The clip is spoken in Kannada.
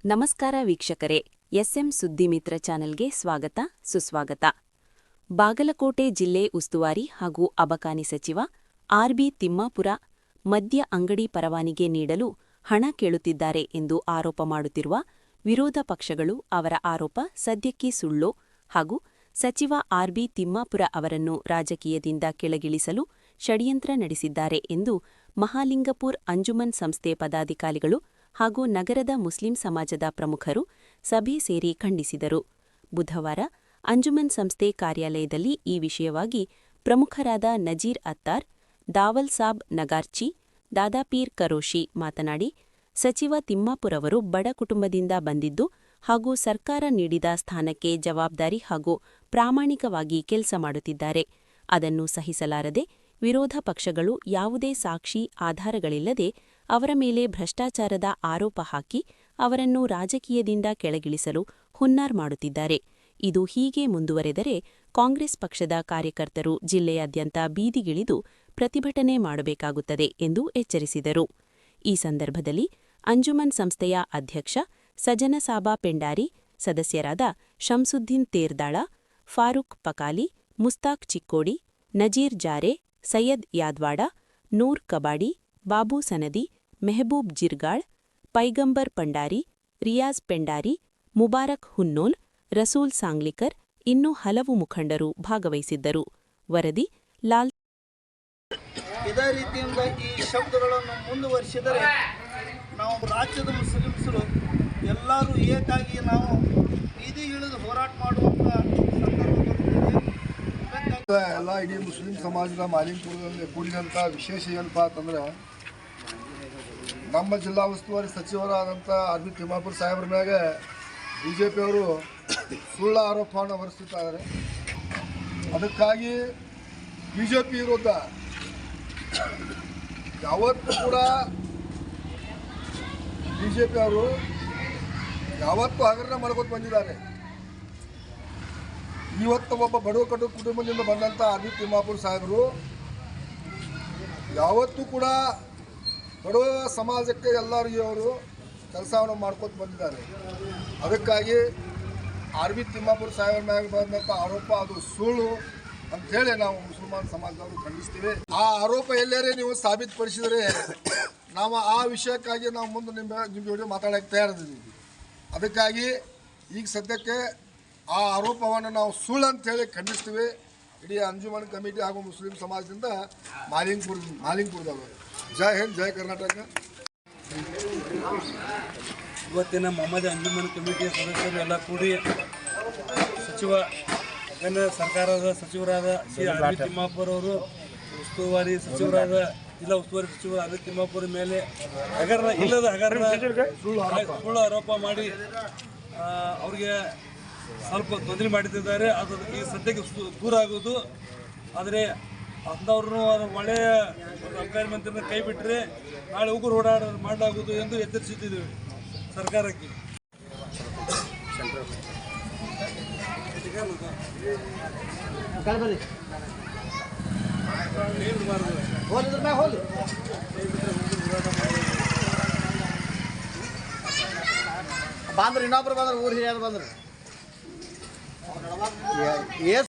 ನಮಸ್ಕಾರ ವೀಕ್ಷಕರೇ, ಎಸ್ಎಂ ಸುದ್ದಿ ಮಿತ್ರ ಚಾನೆಲ್ಗೆ ಸ್ವಾಗತ ಸುಸ್ವಾಗತ. ಬಾಗಲಕೋಟೆ ಜಿಲ್ಲೆ ಉಸ್ತುವಾರಿ ಹಾಗೂ ಅಬಕಾನಿ ಸಚಿವ ಆರ್.ಬಿ. ತಿಮ್ಮಾಪುರ ಮದ್ಯ ಅಂಗಡಿ ಪರವಾನಿಗೆ ನೀಡಲು ಹಣ ಕೇಳುತ್ತಿದ್ದಾರೆ ಎಂದು ಆರೋಪ ಮಾಡುತ್ತಿರುವ ವಿರೋಧ ಪಕ್ಷಗಳು ಅವರ ಆರೋಪ ಸದ್ಯಕ್ಕೆ ಸುಳ್ಳು ಹಾಗೂ ಸಚಿವ ಆರ್.ಬಿ. ತಿಮ್ಮಾಪುರ ಅವರನ್ನು ರಾಜಕೀಯದಿಂದ ಕೆಳಗಿಳಿಸಲು ಷಡ್ಯಂತ್ರ ನಡೆಸಿದ್ದಾರೆ ಎಂದು ಮಹಾಲಿಂಗಪುರ್ ಅಂಜುಮನ್ ಸಂಸ್ಥೆ ಪದಾಧಿಕಾರಿಗಳು ಹಾಗೂ ನಗರದ ಮುಸ್ಲಿಂ ಸಮಾಜದ ಪ್ರಮುಖರು ಸಭೆ ಸೇರಿ ಖಂಡಿಸಿದರು. ಬುಧವಾರ ಅಂಜುಮನ್ ಸಂಸ್ಥೆ ಕಾರ್ಯಾಲಯದಲ್ಲಿ ಈ ವಿಷಯವಾಗಿ ಪ್ರಮುಖರಾದ ನಜೀರ್ ಅತ್ತಾರ್, ದಾವಲ್ ಸಾಬ್ ನಗಾರ್ಚಿ, ದಾದಾಪೀರ್ ಕರೋಶಿ ಮಾತನಾಡಿ, ಸಚಿವ ತಿಮ್ಮಾಪುರವರು ಬಡ ಕುಟುಂಬದಿಂದ ಬಂದಿದ್ದು ಹಾಗೂ ಸರ್ಕಾರ ನೀಡಿದ ಸ್ಥಾನಕ್ಕೆ ಜವಾಬ್ದಾರಿ ಹಾಗೂ ಪ್ರಾಮಾಣಿಕವಾಗಿ ಕೆಲಸ ಮಾಡುತ್ತಿದ್ದಾರೆ. ಅದನ್ನು ಸಹಿಸಲಾರದೆ ವಿರೋಧ ಪಕ್ಷಗಳು ಯಾವುದೇ ಸಾಕ್ಷಿ ಆಧಾರಗಳಿಲ್ಲದೆ ಅವರ ಮೇಲೆ ಭ್ರಷ್ಟಾಚಾರದ ಆರೋಪ ಹಾಕಿ ಅವರನ್ನು ರಾಜಕೀಯದಿಂದ ಕೆಳಗಿಳಿಸಲು ಹುನ್ನಾರ ಮಾಡುತ್ತಿದ್ದಾರೆ. ಇದು ಹೀಗೆ ಮುಂದುವರೆದರೆ ಕಾಂಗ್ರೆಸ್ ಪಕ್ಷದ ಕಾರ್ಯಕರ್ತರು ಜಿಲ್ಲೆಯಾದ್ಯಂತ ಬೀದಿಗಿಳಿದು ಪ್ರತಿಭಟನೆ ಮಾಡಬೇಕಾಗುತ್ತದೆ ಎಂದು ಎಚ್ಚರಿಸಿದರು. ಈ ಸಂದರ್ಭದಲ್ಲಿ ಅಂಜುಮನ್ ಸಂಸ್ಥೆಯ ಅಧ್ಯಕ್ಷ ಸಜನಸಾಬಾ ಪೆಂಡಾರಿ, ಸದಸ್ಯರಾದ ಶಂಸುದ್ದೀನ್ ತೇರ್ದಾಳ, ಫಾರೂಕ್ ಪಕಾಲಿ, ಮುಸ್ತಾಕ್ ಚಿಕ್ಕೋಡಿ, ನಜೀರ್ ಜಾರೆ, ಸೈಯದ್ ಯಾದ್ವಾಡ, ನೂರ್ ಕಬಾಡಿ, ಬಾಬು ಸನದಿ, ಮೆಹಬೂಬ್ ಜಿರ್ಗಾಳ್, ಪೈಗಂಬರ್ ಪಂಡಾರಿ, ರಿಯಾಜ್ ಪೆಂಡಾರಿ, ಮುಬಾರಕ್ ಹುನ್ನೋಲ್, ರಸೂಲ್ ಸಾಂಗ್ಲಿಕರ್ ಇನ್ನೂ ಹಲವು ಮುಖಂಡರು ಭಾಗವಹಿಸಿದ್ದರು. ವರದಿ ಲಾಲ್. ಇದೇ ರೀತಿಯಿಂದ ಈ ಶಬ್ದಗಳನ್ನು ಮುಂದುವರಿಸಿದರೆ ನಾವು ರಾಜ್ಯದ ಮುಸ್ಲಿಮ್ಸರು ಎಲ್ಲರೂ ಏಕಾಗಿ ನಾವು ಬೀದಿ ಇಳಿದು ಹೋರಾಟ ಮಾಡುವಂಥ ಎಲ್ಲ ಇಡೀ ಮುಸ್ಲಿಂ ಸಮಾಜದ ಮಾಲಿಂಗಪುರದಲ್ಲಿ ಕೂಡಿದಂಥ ವಿಶೇಷ ಏನಪ್ಪ ಅಂತಂದ್ರೆ, ನಮ್ಮ ಜಿಲ್ಲಾ ಉಸ್ತುವಾರಿ ಸಚಿವರಾದಂಥ ಆರ್.ಬಿ. ತಿಮ್ಮಾಪುರ ಸಾಹೇಬ್ರ ಮ್ಯಾಗ BJPಯವರು ಸುಳ್ಳು ಆರೋಪವನ್ನು ಹೊರಿಸುತ್ತಿದ್ದಾರೆ. ಅದಕ್ಕಾಗಿ BJP ವಿರುದ್ಧ ಯಾವತ್ತೂ ಕೂಡ BJPಯವರು ಯಾವತ್ತೂ ಹಗರಣ ಮಾಡ್ಕೊತ ಬಂದಿದ್ದಾರೆ. ಇವತ್ತು ಒಬ್ಬ ಬಡವ ಕುಟುಂಬದಿಂದ ಬಂದಂಥ ಆರ್.ಬಿ. ತಿಮ್ಮಾಪುರ ಸಾಹೇಬರು ಯಾವತ್ತೂ ಕೂಡ ಬಡವ ಸಮಾಜಕ್ಕೆ ಎಲ್ಲರಿಗೂ ಅವರು ಕೆಲಸವನ್ನು ಮಾಡ್ಕೊತ ಬಂದಿದ್ದಾರೆ. ಅದಕ್ಕಾಗಿ ಆರ್.ಬಿ. ತಿಮ್ಮಾಪುರ ಸಾಹೇಬರ ಮ್ಯಾಗ ಬಂದಂಥ ಆರೋಪ ಅದು ಸುಳ್ಳು ಅಂಥೇಳಿ ನಾವು ಮುಸಲ್ಮಾನ್ ಸಮಾಜದವರು ಖಂಡಿಸ್ತೀವಿ. ಆ ಆರೋಪ ಎಲ್ಲರೇ ನೀವು ಸಾಬೀತುಪಡಿಸಿದರೆ ನಾವು ಆ ವಿಷಯಕ್ಕಾಗಿ ನಾವು ಮುಂದೆ ನಿಮ್ಮ ಜೊತೆ ಮಾತಾಡೋಕ್ಕೆ ತಯಾರಿದ್ದೀವಿ. ಅದಕ್ಕಾಗಿ ಈಗ ಸದ್ಯಕ್ಕೆ ಆ ಆರೋಪವನ್ನು ನಾವು ಸುಳ್ಳು ಅಂತೇಳಿ ಖಂಡಿಸ್ತೀವಿ. ಇಡೀ ಅಂಜುಮನ್ ಕಮಿಟಿ ಹಾಗೂ ಮುಸ್ಲಿಂ ಸಮಾಜದಿಂದ ಮಾಲಿಂಗಪುರದವರು. ಜೈ ಹಿಂದ್, ಜೈ ಕರ್ನಾಟಕ. ಇವತ್ತಿನ ಮೊಹಮ್ಮದ್ ಅಂಜುಮನ್ ಕಮಿಟಿಯ ಸದಸ್ಯರು ಎಲ್ಲ ಕೂಡಿ ಸಚಿವ ಸರ್ಕಾರದ ಸಚಿವರಾದ ಶ್ರೀ ಆರ್.ಬಿ. ತಿಮ್ಮಾಪುರ ಅವರು ಉಸ್ತುವಾರಿ ಸಚಿವರಾದ ಜಿಲ್ಲಾ ಉಸ್ತುವಾರಿ ಸಚಿವ ಆರ್.ಬಿ. ತಿಮ್ಮಾಪುರ ಮೇಲೆ ಇಲ್ಲದ ಹಗರಣ ಸುಳ್ಳು ಆರೋಪ ಮಾಡಿ ಅವ್ರಿಗೆ ಸ್ವಲ್ಪ ತೊಂದರೆ ಮಾಡುತ್ತಿದ್ದಾರೆ. ಅದು ಈ ಸದ್ಯಕ್ಕೆ ದೂರ ಆಗೋದು. ಆದರೆ ಅಂಥವ್ರನ್ನು ಒಳ್ಳೆಯ ಅಬಕಾರಿ ಮಂತ್ರಿನ ಕೈ ಬಿಟ್ಟರೆ ನಾಳೆ ಉಗುರು ಓಡಾಡ ಮಾಡಲಾಗುವುದು ಎಂದು ಎಚ್ಚರಿಸುತ್ತಿದ್ದೇವೆ ಸರ್ಕಾರಕ್ಕೆ. ಬಂದ್ರೆ ಇನ್ನೊಬ್ರು ಬಂದ್ರೆ ಊರು ಹಿರಿಯರು ಬಂದ್ರೆ